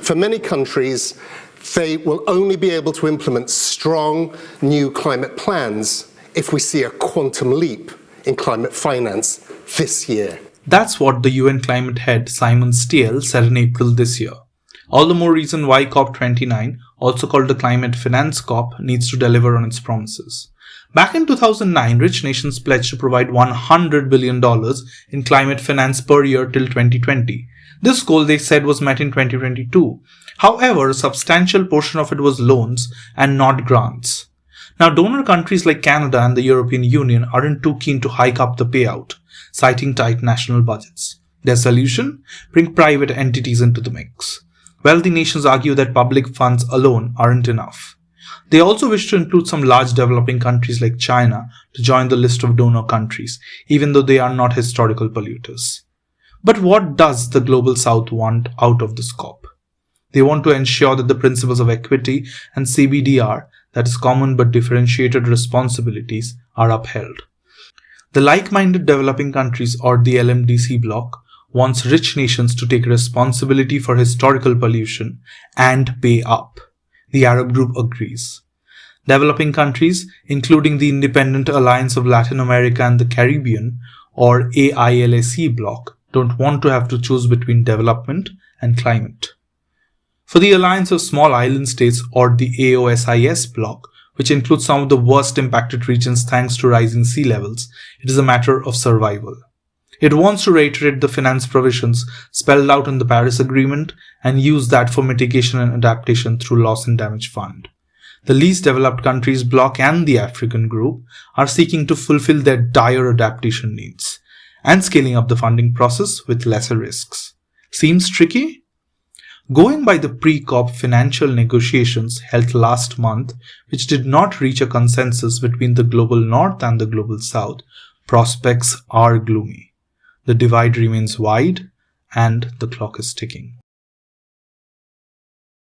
For many countries, they will only be able to implement strong new climate plans if we see a quantum leap in climate finance this year. That's what the UN climate head Simon Stiell said in April this year. All the more reason why COP29, also called the Climate Finance COP, needs to deliver on its promises. Back in 2009, rich nations pledged to provide $100 billion in climate finance per year till 2020. This goal, they said, was met in 2022. However, a substantial portion of it was loans and not grants. Now, donor countries like Canada and the European Union aren't too keen to hike up the payout, citing tight national budgets. Their solution? Bring private entities into the mix. Wealthy nations argue that public funds alone aren't enough. They also wish to include some large developing countries like China to join the list of donor countries, even though they are not historical polluters. But what does the Global South want out of this COP? They want to ensure that the principles of equity and CBDR, that is common but differentiated responsibilities, are upheld. The like-minded developing countries, or the LMDC bloc, wants rich nations to take responsibility for historical pollution and pay up. The Arab group agrees. Developing countries, including the Independent Alliance of Latin America and the Caribbean, or AILAC bloc, don't want to have to choose between development and climate. For the Alliance of Small Island States, or the AOSIS bloc, which includes some of the worst impacted regions thanks to rising sea levels, it is a matter of survival. It wants to reiterate the finance provisions spelled out in the Paris Agreement and use that for mitigation and adaptation through loss and damage fund. The least developed countries bloc and the African group are seeking to fulfill their dire adaptation needs and scaling up the funding process with lesser risks. Seems tricky? Going by the pre-COP financial negotiations held last month, which did not reach a consensus between the Global North and the Global South, prospects are gloomy. The divide remains wide and the clock is ticking.